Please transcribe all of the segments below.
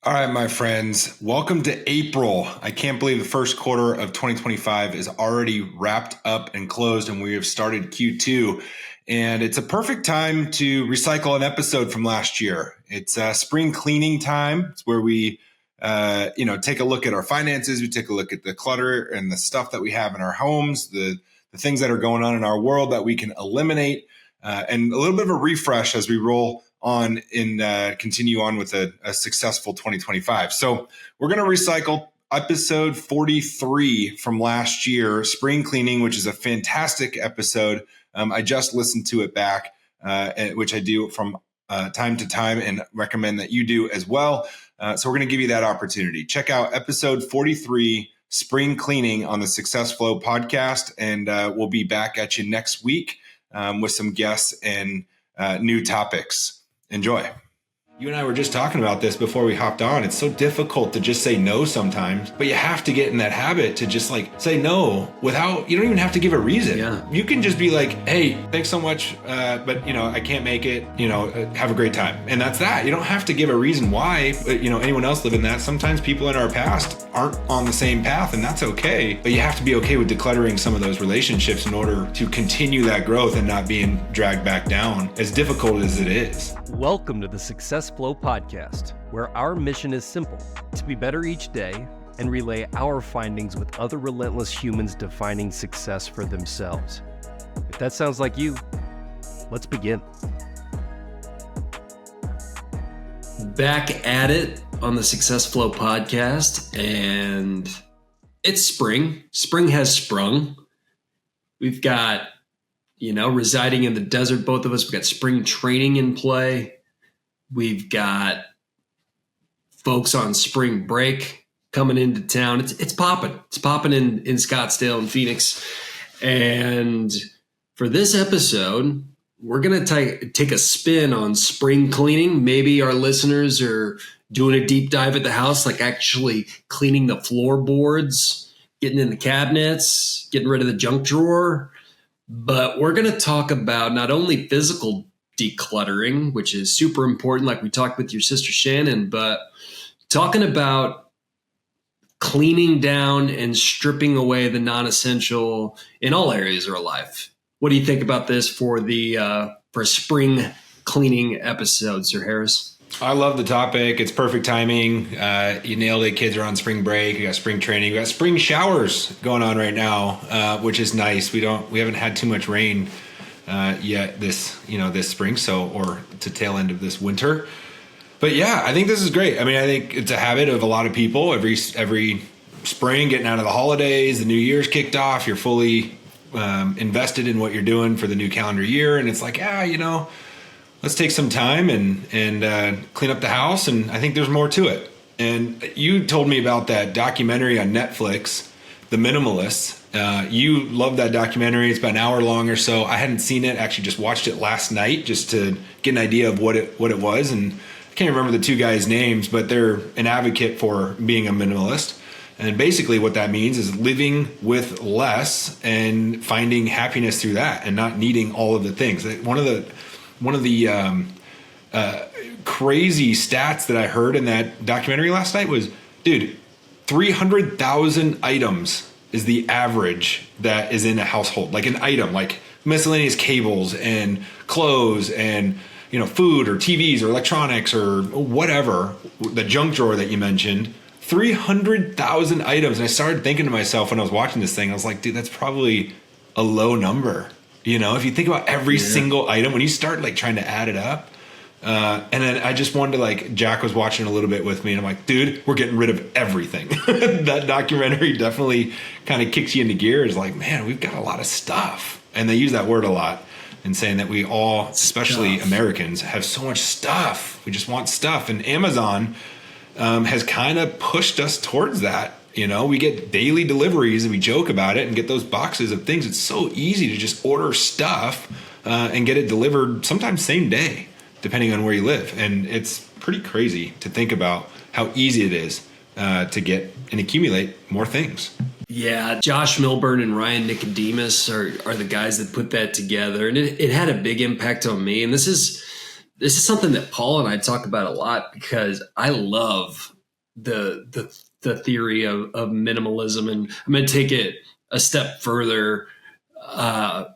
All right, my friends, welcome to April. I can't believe the first quarter of 2025 is already wrapped up and closed, and we have started Q2. And it's a perfect time to recycle an episode from last year. It's spring cleaning time. It's where we, take a look at our finances. We take a look at the clutter and the stuff that we have in our homes, the things that are going on in our world that we can eliminate, and a little bit of a refresh as we roll on and continue on with a successful 2025. So we're going to recycle episode 43 from last year, spring cleaning, which is a fantastic episode. I just listened to it back, which I do from time to time and recommend that you do as well. So we're going to give you that opportunity. Check out episode 43, spring cleaning, on the SuccessFlow podcast. And we'll be back at you next week with some guests and new topics. Enjoy. You and I were just talking about this before we hopped on. It's so difficult to just say no sometimes, but you have to get in that habit to just say no without, you don't even have to give a reason. Yeah. You can just be like, hey, thanks so much. But I can't make it, have a great time. And that's that. You don't have to give a reason why, anyone else living that. Sometimes people in our past aren't on the same path, and that's okay. But you have to be okay with decluttering some of those relationships in order to continue that growth and not being dragged back down, as difficult as it is. Welcome to the SuccessFlow podcast, where our mission is simple: to be better each day and relay our findings with other relentless humans defining success for themselves. If that sounds like you, let's begin. Back at it on the SuccessFlow podcast, and it's spring. Spring has sprung. We've got residing in the desert, both of us. We've got spring training in play. We've got folks on spring break coming into town. It's popping. It's popping in Scottsdale and Phoenix. And for this episode, we're going to take a spin on spring cleaning. Maybe our listeners are doing a deep dive at the house, like actually cleaning the floorboards, getting in the cabinets, getting rid of the junk drawer. But we're going to talk about not only physical decluttering, which is super important, like we talked with your sister Shannon, but talking about cleaning down and stripping away the non-essential in all areas of our life. What do you think about this for a spring cleaning episode, Sir Harris? I love the topic. It's perfect timing. You nailed it. Kids are on spring break. We got spring training. We got spring showers going on right now, which is nice. We haven't had too much rain yet this spring, or to tail end of this winter. But yeah, I think this is great. I mean, I think it's a habit of a lot of people. Every spring, getting out of the holidays, the new year's kicked off. You're fully invested in what you're doing for the new calendar year, and it's like, let's take some time and clean up the house. And I think there's more to it. And you told me about that documentary on Netflix, The Minimalists. You love that documentary. It's about an hour long or so. I hadn't seen it. Actually just watched it last night just to get an idea of what it was. And I can't remember the two guys' names, but they're an advocate for being a minimalist. And basically what that means is living with less and finding happiness through that and not needing all of the things. One of the crazy stats that I heard in that documentary last night was, 300,000 items is the average that is in a household. Like an item, like miscellaneous cables and clothes and food or TVs or electronics or whatever, the junk drawer that you mentioned. 300,000 items. And I started thinking to myself when I was watching this thing, I was like, dude, that's probably a low number. If you think about every single item, when you start trying to add it up, and then I just wanted to Jack was watching a little bit with me, and I'm like, dude, we're getting rid of everything. That documentary definitely kind of kicks you into gear. It's like, man, we've got a lot of stuff. And they use that word a lot in saying that we all, especially Americans, have so much stuff. We just want stuff. And Amazon has kind of pushed us towards that. We get daily deliveries and we joke about it and get those boxes of things. It's so easy to just order stuff and get it delivered sometimes same day, depending on where you live. And it's pretty crazy to think about how easy it is to get and accumulate more things. Yeah, Josh Milburn and Ryan Nicodemus are the guys that put that together. And it had a big impact on me. And this is this is something that Paul and I talk about a lot because I love the theory of minimalism, and I'm going to take it a step further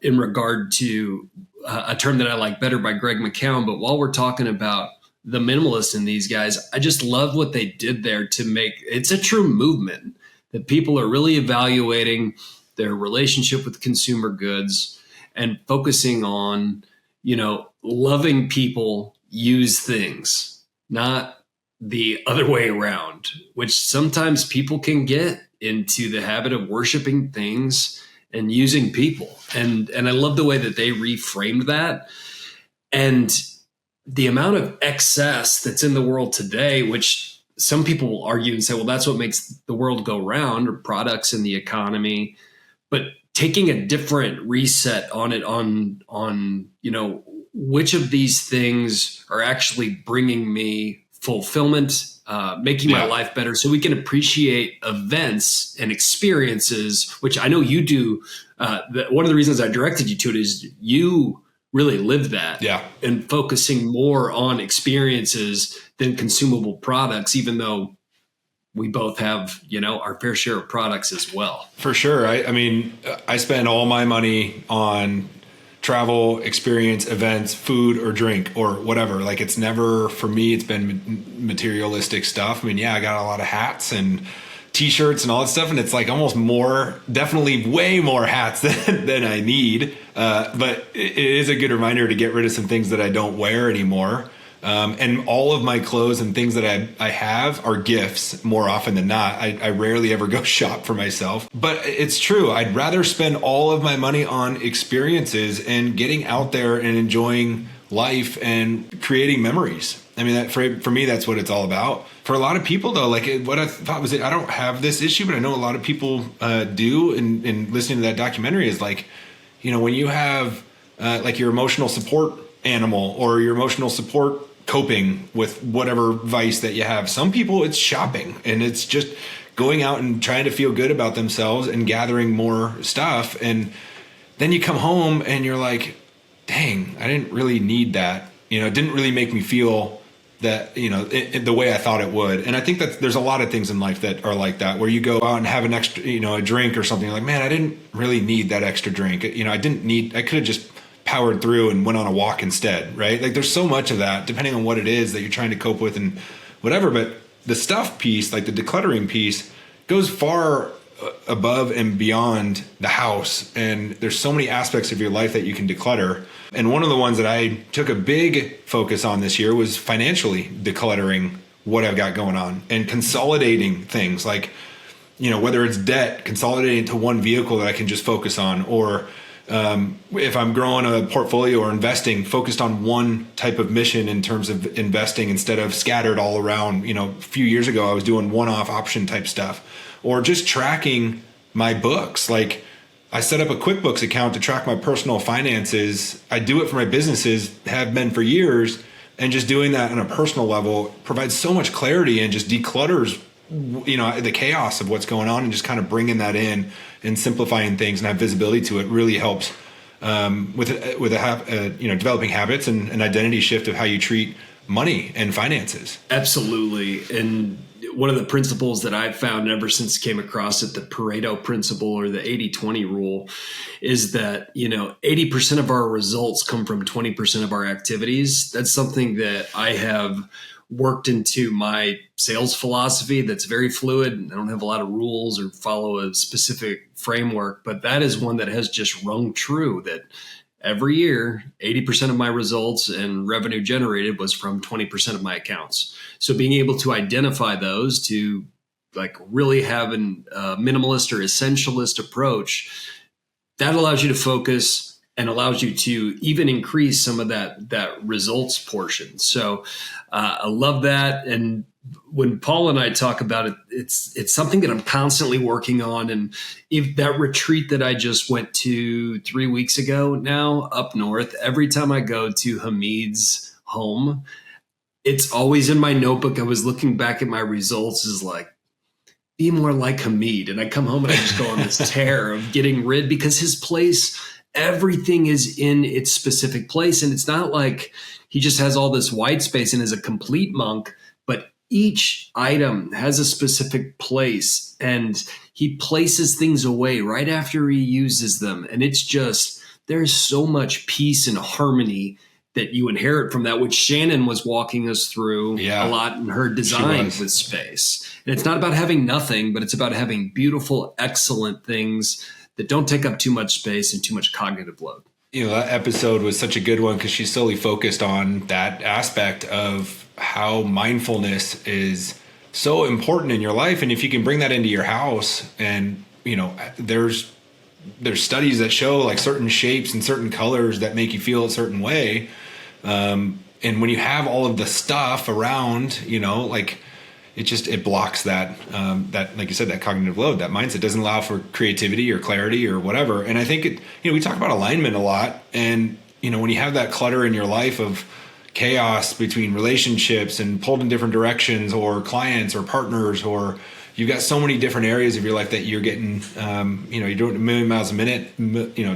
in regard to a term that I like better by Greg McKeown. But while we're talking about the minimalists in these guys, I just love what they did there to make it's a true movement that people are really evaluating their relationship with consumer goods and focusing on, loving people use things, not the other way around, which sometimes people can get into the habit of worshiping things and using people. And I love the way that they reframed that. And the amount of excess that's in the world today, which some people will argue and say, well, that's what makes the world go round, or products in the economy. But taking a different reset on it, on which of these things are actually bringing me fulfillment, making my life better, so we can appreciate events and experiences, which I know you do. One of the reasons I directed you to it is you really live that, and focusing more on experiences than consumable products, even though we both have, our fair share of products as well. For sure. I mean, I spend all my money on travel, experience, events, food or drink or whatever. Like, it's never, for me, it's been materialistic stuff. I mean, I got a lot of hats and t-shirts and all that stuff. And it's like almost more, definitely way more hats than I need. But it is a good reminder to get rid of some things that I don't wear anymore. And all of my clothes and things that I have are gifts more often than not. I rarely ever go shop for myself, but it's true. I'd rather spend all of my money on experiences and getting out there and enjoying life and creating memories. I mean, that for me, that's what it's all about. For a lot of people, though, what I thought was I don't have this issue, but I know a lot of people do. And listening to that documentary is when you have your emotional support animal or your emotional support coping with whatever vice that you have. Some people, it's shopping, and it's just going out and trying to feel good about themselves and gathering more stuff. And then you come home and you're like, dang, I didn't really need that. It didn't really make me feel that, the way I thought it would. And I think that there's a lot of things in life that are like that, where you go out and have an extra, a drink or something. You're like, man, I didn't really need that extra drink. I could have just powered through and went on a walk instead, right? Like, there's so much of that, depending on what it is that you're trying to cope with and whatever. But the stuff piece, like the decluttering piece, goes far above and beyond the house. And there's so many aspects of your life that you can declutter. And one of the ones that I took a big focus on this year was financially decluttering what I've got going on and consolidating things, like, whether it's debt, consolidating to one vehicle that I can just focus on, or if I'm growing a portfolio or investing, focused on one type of mission in terms of investing instead of scattered all around. A few years ago, I was doing one-off option type stuff, or just tracking my books. Like, I set up a QuickBooks account to track my personal finances. I do it for my businesses, have been for years, and just doing that on a personal level provides so much clarity and just declutters the chaos of what's going on, and just kind of bringing that in and simplifying things and have visibility to it really helps with developing habits and an identity shift of how you treat money and finances. Absolutely. And one of the principles that I've found ever since came across it, the Pareto principle, or the 80-20 rule, is that, 80% of our results come from 20% of our activities. That's something that I have worked into my sales philosophy that's very fluid. I don't have a lot of rules or follow a specific framework, but that is one that has just rung true, that every year, 80% of my results and revenue generated was from 20% of my accounts. So being able to identify those, to really have a minimalist or essentialist approach, that allows you to focus and allows you to even increase some of that results portion. So I love that. And when Paul and I talk about it, it's something that I'm constantly working on. And if that retreat that I just went to 3 weeks ago now up north, every time I go to Hamid's home, it's always in my notebook. I was looking back at my results, is like, be more like Hamid. And I come home and I just go on this tear of getting rid, because his place, everything is in its specific place. And it's not like he just has all this white space and is a complete monk, but each item has a specific place and he places things away right after he uses them. And it's just, there's so much peace and harmony that you inherit from that, which Shannon was walking us through a lot in her design with space. And it's not about having nothing, but it's about having beautiful, excellent things that don't take up too much space and too much cognitive load. That episode was such a good one because she solely focused on that aspect of how mindfulness is so important in your life. And if you can bring that into your house, and, there's studies that show like certain shapes and certain colors that make you feel a certain way. And when you have all of the stuff around, it blocks that, like you said, that cognitive load, that mindset doesn't allow for creativity or clarity or whatever. And I think we talk about alignment a lot. And, when you have that clutter in your life of chaos between relationships and pulled in different directions, or clients or partners, or you've got so many different areas of your life that you're getting, you're doing a million miles a minute,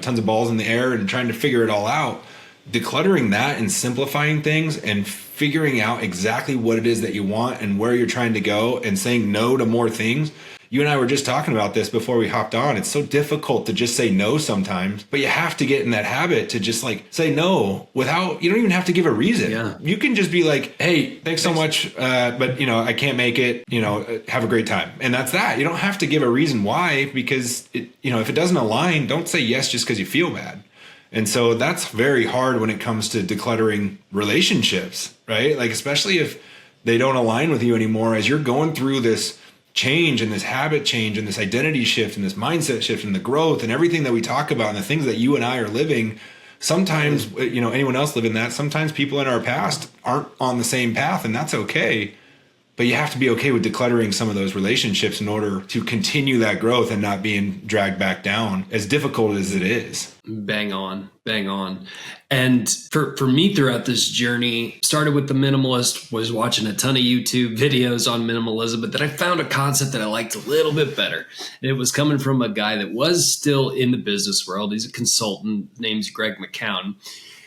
tons of balls in the air and trying to figure it all out. Decluttering that and simplifying things and figuring out exactly what it is that you want and where you're trying to go and saying no to more things. You and I were just talking about this before we hopped on. It's so difficult to just say no sometimes, but you have to get in that habit to just like say no without, you don't even have to give a reason. Yeah. You can just be like, hey, thanks so much. But I can't make it, have a great time. And that's that. You don't have to give a reason why, because if it doesn't align, don't say yes just because you feel bad. And so that's very hard when it comes to decluttering relationships, right? Like, especially if they don't align with you anymore, as you're going through this change and this habit change and this identity shift and this mindset shift and the growth and everything that we talk about and the things that you and I are living. Sometimes, anyone else living that, sometimes people in our past aren't on the same path, and that's okay. But you have to be okay with decluttering some of those relationships in order to continue that growth and not being dragged back down, as difficult as it is. Bang on. And for me throughout this journey, started with the minimalist, was watching a ton of YouTube videos on minimalism, but then I found a concept that I liked a little bit better. And it was coming from a guy that was still in the business world. He's a consultant, name's Greg McCown.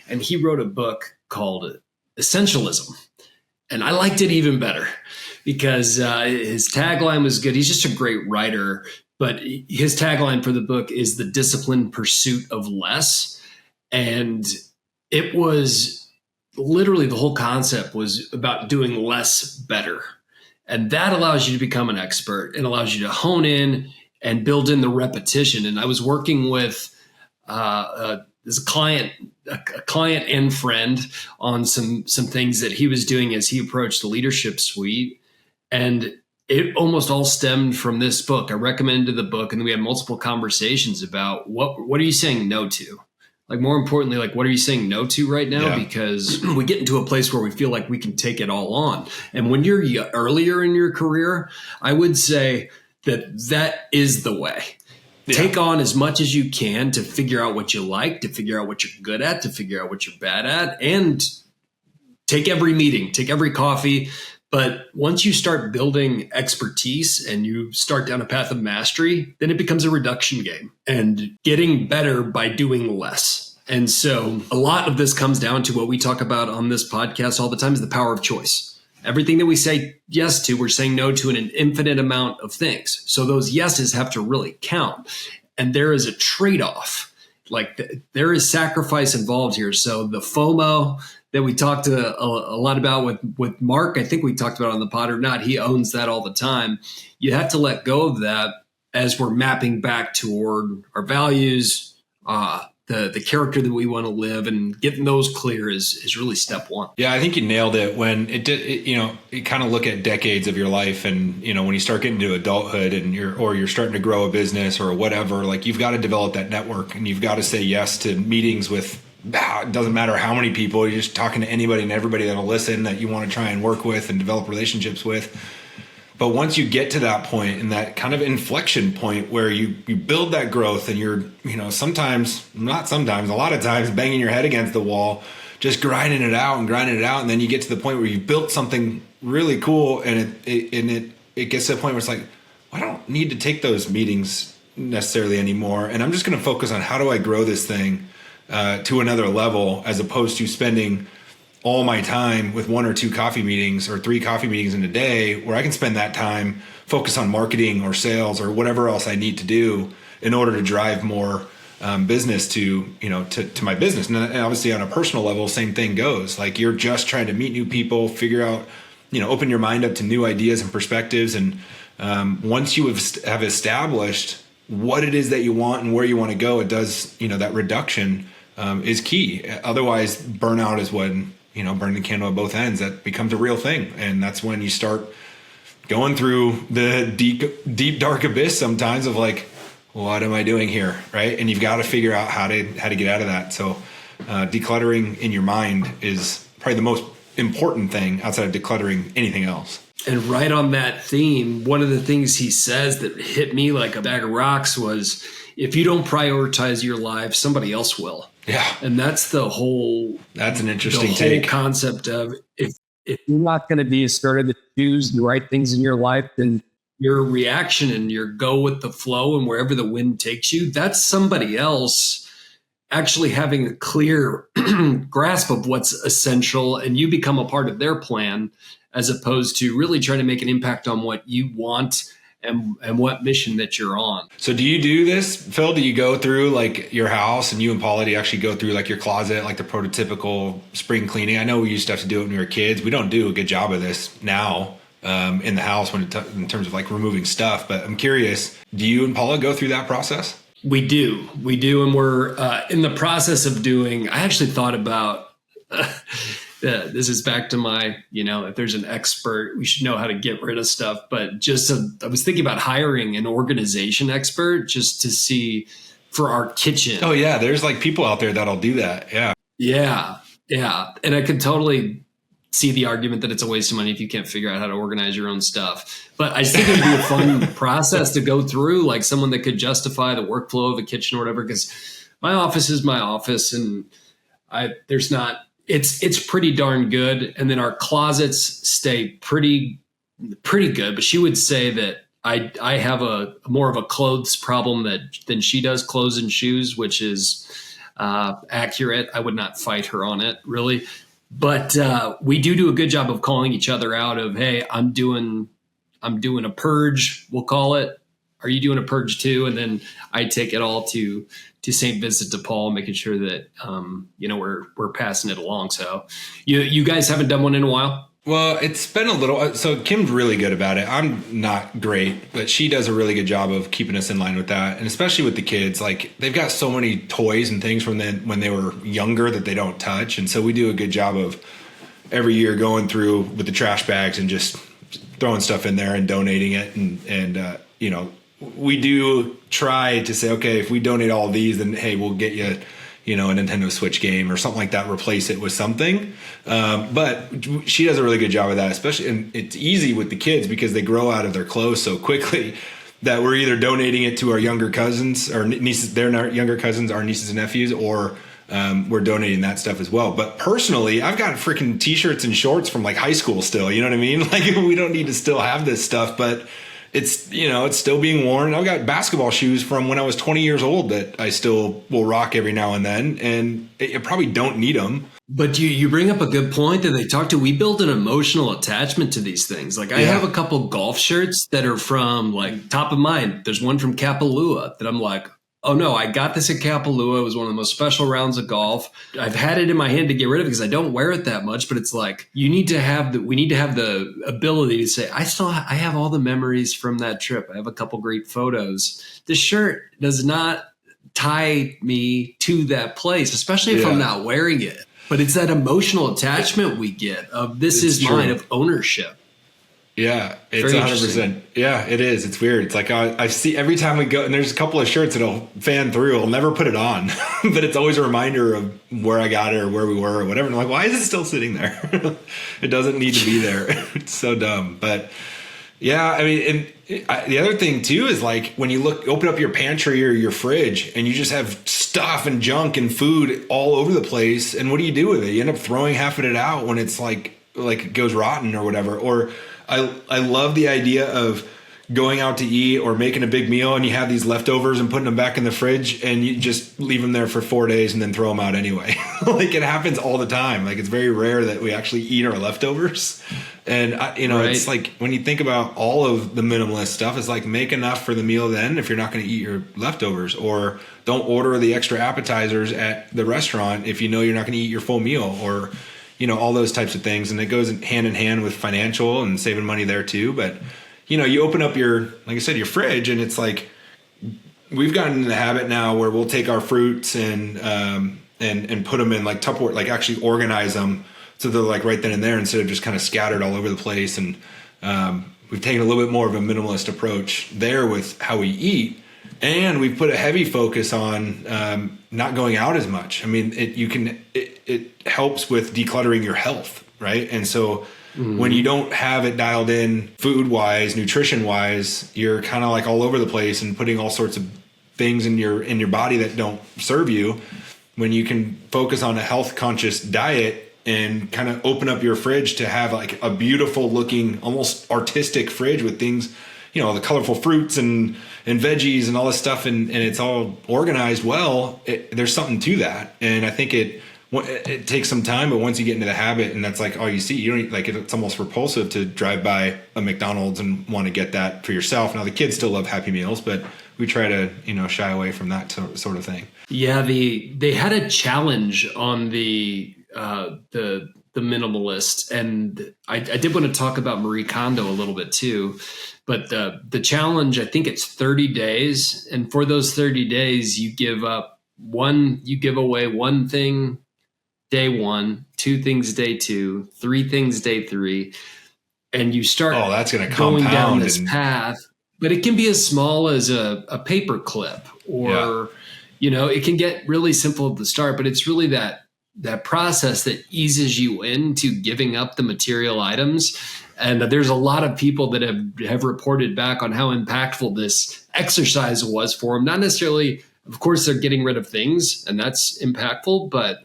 And he wrote a book called Essentialism. And I liked it even better because his tagline was good. He's just a great writer, but his tagline for the book is the disciplined pursuit of less. And it was literally, the whole concept was about doing less better. And that allows you to become an expert and allows you to hone and build in the repetition. And I was working with this client and friend on some things that he was doing as he approached the leadership suite. And it almost all stemmed from this book. I recommended the book, and then we had multiple conversations about what are you saying no to? Like, more importantly, like, what are you saying no to right now? Yeah. Because we get into a place where we feel like we can take it all on. And when you're earlier in your career, I would say that is the way. Yeah. Take on as much as you can to figure out what you like, to figure out what you're good at, to figure out what you're bad at, and take every meeting, take every coffee. But once you start building expertise and you start down a path of mastery, then it becomes a reduction game and getting better by doing less. And so a lot of this comes down to what we talk about on this podcast all the time, is the power of choice. Everything that we say yes to, we're saying no to an infinite amount of things. So those yeses have to really count. And there is a trade-off. Like, there is sacrifice involved here. So the FOMO that we talked a lot about with Mark, I think we talked about on the pod or not, he owns that all the time. You have to let go of that as we're mapping back toward our values, the character that we want to live, and getting those clear is really step one. Yeah, I think you nailed it when you kind of look at decades of your life, and when you start getting to adulthood and you're starting to grow a business or whatever, like, you've got to develop that network, and you've got to say yes to meetings with, it doesn't matter how many people, you're just talking to anybody and everybody that'll listen, that you want to try and work with and develop relationships with. But once you get to that point, and that kind of inflection point where you build that growth, and you're, a lot of times banging your head against the wall, just grinding it out. And then you get to the point where you built something really cool, and it gets to the point where it's like, well, I don't need to take those meetings necessarily anymore. And I'm just going to focus on how do I grow this thing to another level, as opposed to spending all my time with 1 or 2 coffee meetings or 3 coffee meetings in a day, where I can spend that time focus on marketing or sales or whatever else I need to do in order to drive more business to my business. And obviously on a personal level, same thing goes. Like, you're just trying to meet new people, figure out, open your mind up to new ideas and perspectives. And once you have established what it is that you want and where you want to go, it does, that reduction is key. Otherwise, burnout is when, burning the candle at both ends. That becomes a real thing. And that's when you start going through the deep, dark abyss sometimes of like, what am I doing here? Right. And you've got to figure out how to get out of that. So decluttering in your mind is probably the most important thing outside of decluttering anything else. And right on that theme, one of the things he says that hit me like a bag of rocks was, if you don't prioritize your life, somebody else will. Yeah. And that's that's an interesting whole take. concept of, if you're not going to be assertive to choose the right things in your life, then your reaction and your go with the flow and wherever the wind takes you, that's somebody else actually having a clear grasp of what's essential, and you become a part of their plan, as opposed to really trying to make an impact on what you want and what mission that you're on. So do you do this, Phil? Do you go through like your house, and you and Paula, do you actually go through like your closet, like the prototypical spring cleaning? I know we used to have to do it when we were kids. We don't do a good job of this now in the house in terms of like removing stuff. But I'm curious, do you and Paula go through that process? We do. And we're in the process of doing, I actually thought about, this is back to my, if there's an expert, we should know how to get rid of stuff. But I was thinking about hiring an organization expert just to see for our kitchen. Oh yeah. There's like people out there that'll do that. Yeah. Yeah. Yeah. And I could totally see the argument that it's a waste of money if you can't figure out how to organize your own stuff. But I just think it'd be a fun process to go through, like someone that could justify the workflow of a kitchen or whatever, because my office is my office, and it's pretty darn good. And then our closets stay pretty good. But she would say that I have a more of a clothes problem than she does, clothes and shoes, which is accurate. I would not fight her on it, really. But we do a good job of calling each other out of, hey, I'm doing a purge, we'll call it. Are you doing a purge too? And then I take it all to St. Vincent de Paul, making sure that we're passing it along. So you guys haven't done one in a while? Well, it's been a little. So Kim's really good about it. I'm not great, but she does a really good job of keeping us in line with that. And especially with the kids, like they've got so many toys and things from when they were younger that they don't touch. And so we do a good job of every year going through with the trash bags and just throwing stuff in there and donating it. And we do try to say, okay, if we donate all these, then hey, we'll get you, a Nintendo Switch game or something like that, replace it with something. But she does a really good job of that, especially, and it's easy with the kids because they grow out of their clothes so quickly that we're either donating it to our younger cousins or nieces, their younger cousins, our nieces and nephews, or we're donating that stuff as well. But personally, I've got freaking t-shirts and shorts from like high school still, you know what I mean? Like we don't need to still have this stuff, but it's still being worn. I've got basketball shoes from when I was 20 years old that I still will rock every now and then, and I probably don't need them. But you bring up a good point that they talk to. We build an emotional attachment to these things. Like I have a couple golf shirts that are from like top of mind. There's one from Kapalua that I'm like, oh no, I got this at Kapalua. It was one of the most special rounds of golf. I've had it in my hand to get rid of it because I don't wear it that much, but it's like, we need to have the ability to say, I have all the memories from that trip. I have a couple great photos. This shirt does not tie me to that place, especially if I'm not wearing it. But it's that emotional attachment we get of this is mine, of ownership. Yeah, it's 100%. Yeah, it is. It's weird. It's like I see every time we go, and there's a couple of shirts that'll fan through. I'll never put it on, but it's always a reminder of where I got it or where we were or whatever. And I'm like, why is it still sitting there? It doesn't need to be there. It's so dumb. But yeah, I mean, the other thing too is like when you open up your pantry or your fridge and you just have stuff and junk and food all over the place. And what do you do with it? You end up throwing half of it out when it's like it goes rotten or whatever. Or I love the idea of going out to eat or making a big meal and you have these leftovers and putting them back in the fridge and you just leave them there for 4 days and then throw them out anyway. Like it happens all the time. Like it's very rare that we actually eat our leftovers. And It's like when you think about all of the minimalist stuff, it's like make enough for the meal then if you're not going to eat your leftovers, or don't order the extra appetizers at the restaurant if you know you're not going to eat your full meal, or all those types of things. And it goes hand in hand with financial and saving money there too. But you open up like I said, your fridge, and it's like we've gotten in the habit now where we'll take our fruits and put them in like Tupperware, like actually organize them so they're like right then and there instead of just kind of scattered all over the place. And we've taken a little bit more of a minimalist approach there with how we eat, and we've put a heavy focus on not going out as much. I mean, it helps with decluttering your health, right? And so when you don't have it dialed in food wise, nutrition wise, you're kind of like all over the place and putting all sorts of things in your body that don't serve you. When you can focus on a health conscious diet and kind of open up your fridge to have like a beautiful looking, almost artistic fridge with things, the colorful fruits and veggies and all this stuff, and it's all organized well, there's something to that. And I think it takes some time, but once you get into the habit and that's like all you see, you don't like it. It's almost repulsive to drive by a McDonald's and want to get that for yourself. Now the kids still love Happy Meals, but we try to shy away from that sort of thing. Yeah, they had a challenge on the minimalist, and I did want to talk about Marie Kondo a little bit too. But the challenge, I think it's 30 days, and for those 30 days, you give away one thing day 1, 2 things day 2, 3 things day 3, and you start that's going to going down this path. But it can be as small as a paper clip, or it can get really simple at the start. But it's really that process that eases you into giving up the material items. And there's a lot of people that have reported back on how impactful this exercise was for them. Not necessarily, of course, they're getting rid of things, and that's impactful, but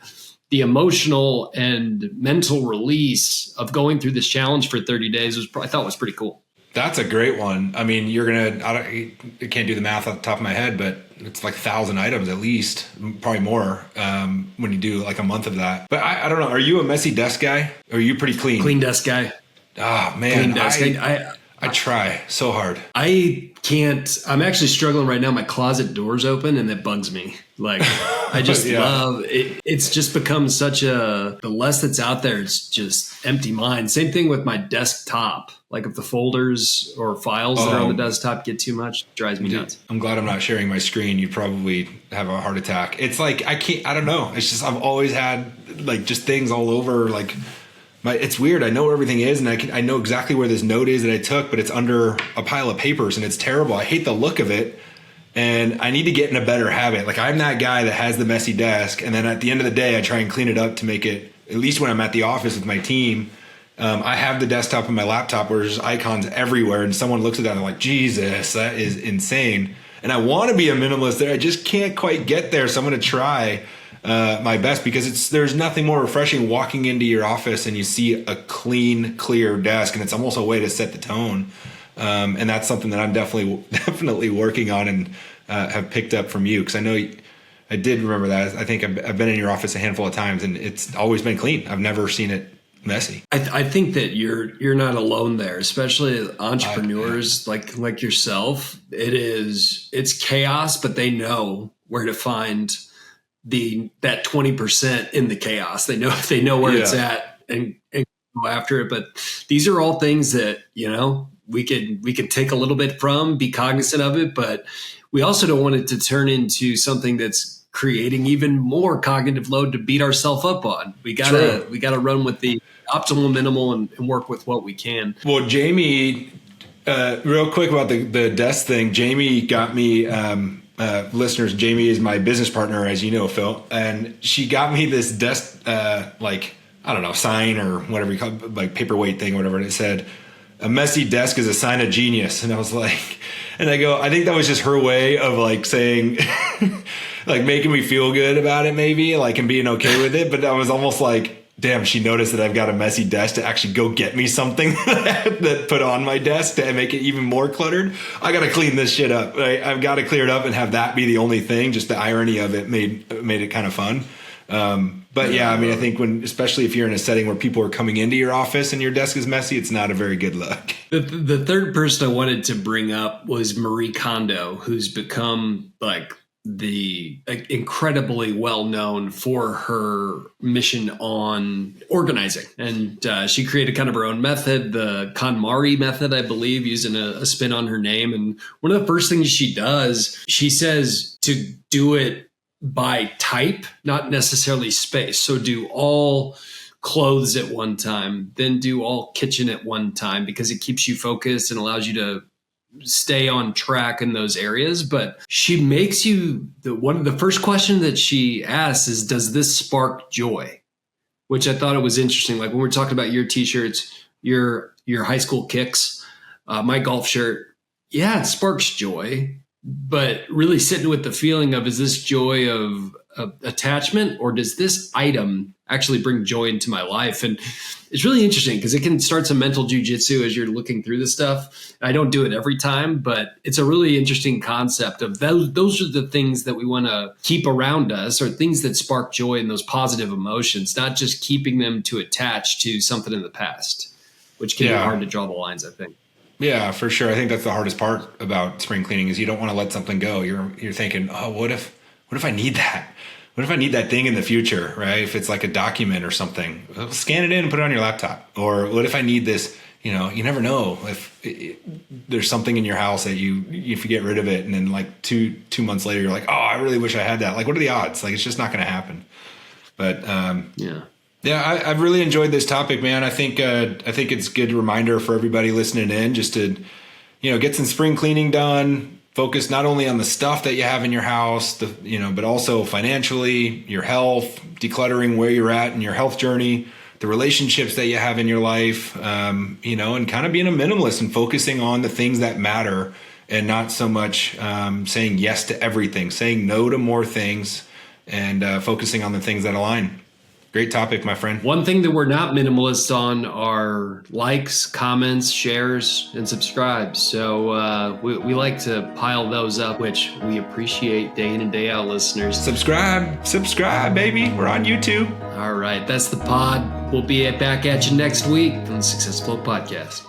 the emotional and mental release of going through this challenge for 30 days I thought was pretty cool. That's a great one. I mean, I can't do the math off the top of my head, but it's like 1,000 items at least, probably more when you do like a month of that. But I don't know. Are you a messy desk guy, or are you pretty clean? Clean desk guy. Oh, man. Clean desk. I try so hard. I can't. I'm actually struggling right now. My closet door's open, and that bugs me. Like, I just love it. It's just become the less that's out there, it's just empty mind. Same thing with my desktop. Like if the folders or files that are on the desktop get too much, it drives me nuts. I'm glad I'm not sharing my screen. You'd probably have a heart attack. It's like, I don't know. It's just, I've always had like just things all over. Like it's weird. I know where everything is, and I know exactly where this note is that I took, but it's under a pile of papers and it's terrible. I hate the look of it. And I need to get in a better habit. Like I'm that guy that has the messy desk, and then at the end of the day, I try and clean it up to make it, at least when I'm at the office with my team, I have the desktop and my laptop where there's icons everywhere, and someone looks at that and they're like, Jesus, that is insane. And I want to be a minimalist there. I just can't quite get there. So I'm going to try my best, because there's nothing more refreshing walking into your office and you see a clean, clear desk, and it's almost a way to set the tone. And that's something that I'm definitely working on and have picked up from you, because I know I did remember that. I think I've been in your office a handful of times, and it's always been clean. I've never seen it messy. I think that you're not alone there, especially entrepreneurs like yourself. It's chaos, but they know where to find that 20% in the chaos. They know where it's at and go after it. But these are all things that we could take a little bit from, be cognizant of it, but we also don't want it to turn into something that's creating even more cognitive load to beat ourselves up on. We gotta run with the optimal minimal and work with what we can. Well, Jamie, real quick about the desk thing. Jamie got me, listeners, Jamie is my business partner, as you know, Phil, and she got me this desk, sign or whatever you call it, like paperweight thing or whatever. And it said, "A messy desk is a sign of genius." And I was like, and I go, I think that was just her way of like saying, like making me feel good about it maybe, like, and being okay with it. But I was almost like, damn, she noticed that I've got a messy desk to actually go get me something that put on my desk to make it even more cluttered. I got to clean this shit up. Right? I've got to clear it up and have that be the only thing. Just the irony of it made it kind of fun. But yeah, I mean, I think especially if you're in a setting where people are coming into your office and your desk is messy, it's not a very good look. The third person I wanted to bring up was Marie Kondo, who's become like incredibly well known for her mission on organizing. And she created kind of her own method, the KonMari method, I believe, using a spin on her name. And one of the first things she does, she says to do it by type, not necessarily space. So do all clothes at one time, then do all kitchen at one time, because it keeps you focused and allows you to stay on track in those areas. But she makes you the first question that she asks is, does this spark joy? Which I thought it was interesting. Like when we're talking about your t-shirts, your high school kicks, my golf shirt, yeah, it sparks joy. But really sitting with the feeling of, is this joy of attachment, or does this item actually bring joy into my life? And it's really interesting because it can start some mental jujitsu as you're looking through this stuff. I don't do it every time, but it's a really interesting concept of those are the things that we want to keep around us, or things that spark joy and those positive emotions, not just keeping them to attach to something in the past, which can be hard to draw the lines, I think. Yeah, for sure. I think that's the hardest part about spring cleaning is you don't want to let something go. You're thinking, oh, what if I need that? What if I need that thing in the future, right? If it's like a document or something, scan it in and put it on your laptop. Or what if I need this? You never know if there's something in your house that if you get rid of it and then like two months later, you're like, oh, I really wish I had that. Like, what are the odds? Like, it's just not going to happen. But yeah, I've really enjoyed this topic, man. I think it's a good reminder for everybody listening in just to, get some spring cleaning done. Focus not only on the stuff that you have in your house, but also financially, your health, decluttering where you're at in your health journey, the relationships that you have in your life, and kind of being a minimalist and focusing on the things that matter and not so much saying yes to everything, saying no to more things, and focusing on the things that align. Great topic, my friend. One thing that we're not minimalists on are likes, comments, shares, and subscribes. So we like to pile those up, which we appreciate day in and day out, listeners. Subscribe, baby. We're on YouTube. All right, that's the pod. We'll be back at you next week on the SuccessFlow Podcast.